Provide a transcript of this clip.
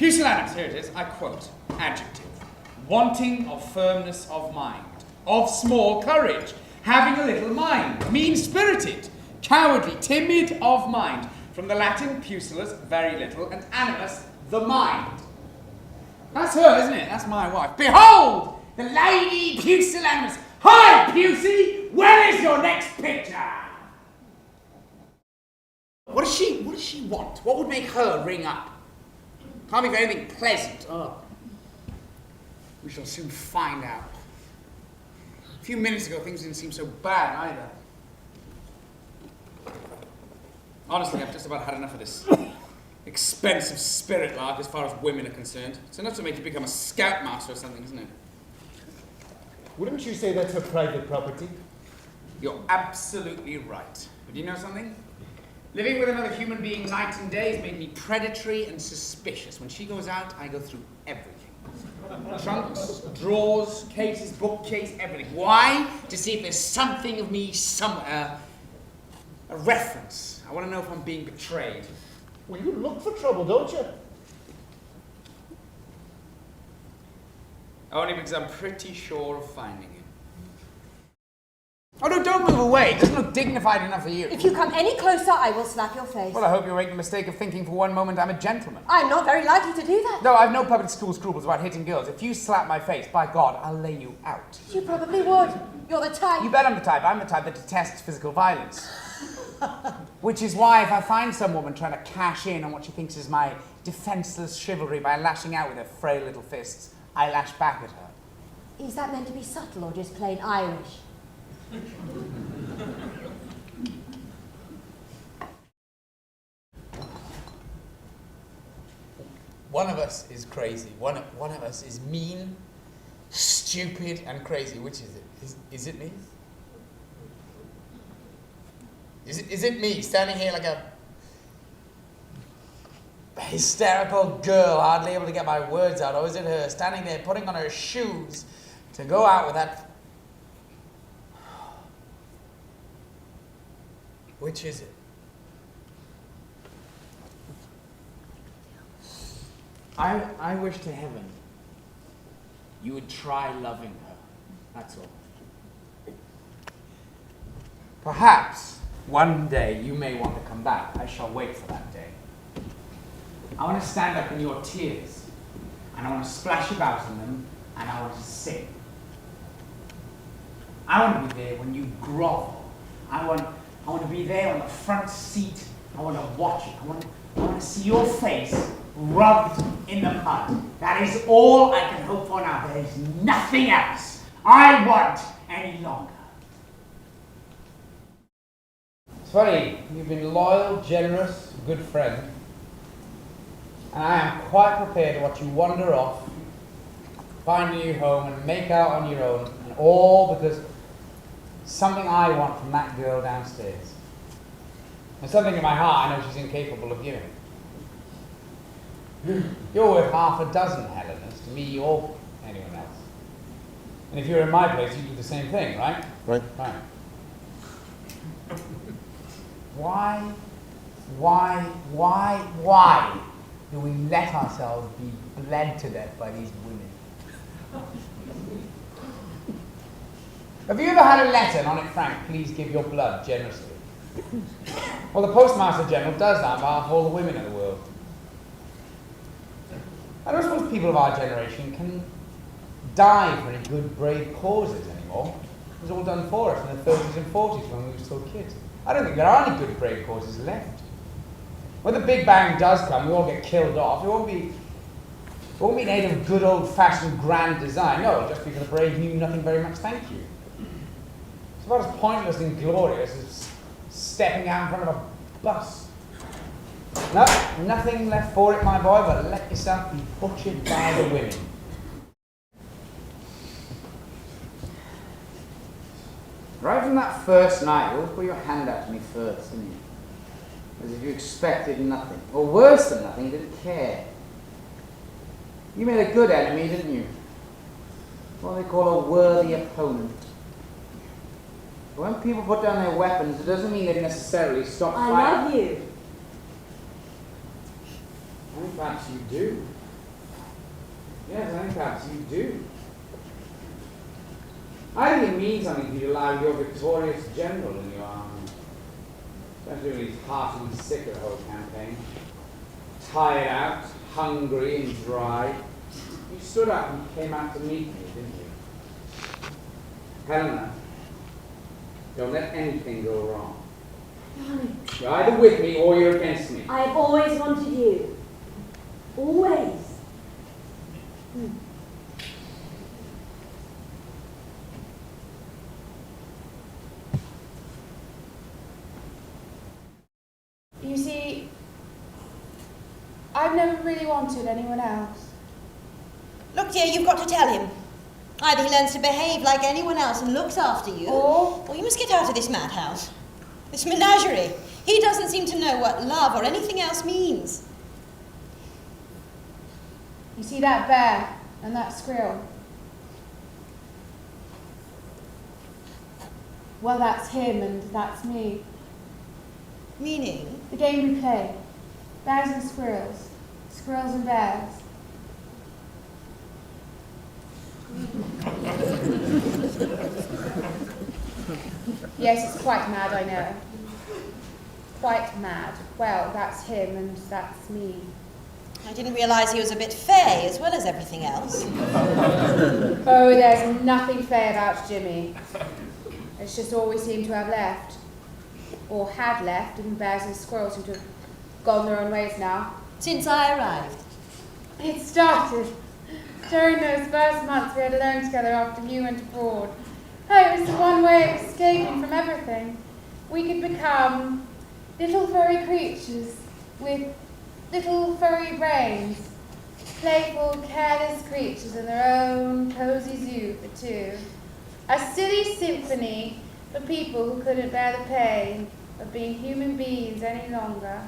Pusillanimous, here it is, I quote, adjective, wanting of firmness of mind, of small courage, having a little mind, mean-spirited, cowardly, timid of mind, from the Latin pusilus, very little, and animus, the mind. That's her, isn't it? That's my wife. Behold, the Lady Pusillanimous. Hi, Pusey! Where is your next picture? What does she want? What would make her ring up? Can't be for anything pleasant. Oh. We shall soon find out. A few minutes ago, things didn't seem so bad either. Honestly, I've just about had enough of this expensive spirit lark as far as women are concerned. It's enough to make you become a scoutmaster or something, isn't it? Wouldn't you say that's her private property? You're absolutely right. But you know something? Living with another human being night and day has made me predatory and suspicious. When she goes out, I go through everything. Trunks, drawers, cases, bookcase, everything. Why? To see if there's something of me somewhere. A reference. I want to know if I'm being betrayed. Well, you look for trouble, don't you? Only because I'm pretty sure of finding it. Oh no, don't move away. It doesn't look dignified enough for you. If you come any closer, I will slap your face. Well, I hope you make the mistake of thinking for one moment I'm a gentleman. I'm not very likely to do that. No, I've no public school scruples about hitting girls. If you slap my face, by God, I'll lay you out. You probably would. You're the type. You bet I'm the type. I'm the type that detests physical violence. Which is why if I find some woman trying to cash in on what she thinks is my defenseless chivalry by lashing out with her frail little fists, I lash back at her. Is that meant to be subtle or just plain Irish? One of us is crazy. One of us is mean, stupid, and crazy. Which is it? Is it me? Is it me standing here like a hysterical girl, hardly able to get my words out, or is it her standing there putting on her shoes to go out with that? Which is it? I wish to heaven you would try loving her. That's all. Perhaps one day you may want to come back. I shall wait for that day. I want to stand up in your tears, and I want to splash about in them, and I want to sing. I want to be there when you grovel. I want to be there on the front seat. I want to watch it. I want to see your face rubbed in the mud. That is all I can hope for now. There is nothing else I want any longer. It's funny, you've been loyal, generous, good friend, and I am quite prepared to watch you wander off, find a new home, and make out on your own, and all because something I want from that girl downstairs. And something in my heart I know she's incapable of giving. You're worth half a dozen Helenas to me or anyone else. And if you're in my place, you'd do the same thing, right? Right. Right. Why do we let ourselves be bled to death by these women? Have you ever had a letter and on it, Frank, please give your blood generously? Well, the Postmaster General does that on behalf of all the women in the world. I don't suppose people of our generation can die for any good, brave causes anymore. It was all done for us in the 30s and 40s when we were still kids. I don't think there are any good, brave causes left. When the Big Bang does come, we all get killed off. It won't be in aid of good, old-fashioned grand design. No, it'll just be for the brave who knew nothing very much, thank you. It's about as pointless and glorious as stepping out in front of a bus. No, nothing left for it, my boy, but let yourself be butchered by the women. Right from that first night, you always put your hand out to me first, didn't you? As if you expected nothing. Or worse than nothing, you didn't care. You made a good enemy, didn't you? What they call a worthy opponent. When people put down their weapons, it doesn't mean they necessarily stop fighting. I love you. In fact, you do. Yes, I think perhaps you do. I think it means something to you to allow your victorious general in your army. Especially when he's heartily sick of the whole campaign. Tired out, hungry and dry. You stood up and came out to meet me, didn't you? Helena, don't let anything go wrong. Darling, You're either with me or you're against me. I have always wanted you. Always. You see, I've never really wanted anyone else. Look, dear, you've got to tell him. Either he learns to behave like anyone else and looks after you, Or you must get out of this madhouse. This menagerie. He doesn't seem to know what love or anything else means. you see that bear and that squirrel? Well, that's him and that's me. Meaning? The game we play. Bears and squirrels. Squirrels and bears. Yes, it's quite mad, I know. Quite mad. Well, that's him and that's me. I didn't realise he was a bit fey as well as everything else. Oh, there's nothing fair about Jimmy. It's just all we seem to have left. Or had left, and bears and squirrels seem to have gone their own ways now. Since I arrived. It started during those first months we had alone together after you went abroad. Oh, it was the one way of escaping from everything. We could become little furry creatures with little furry brains. Playful, careless creatures in their own cozy zoo for two. A silly symphony for people who couldn't bear the pain of being human beings any longer.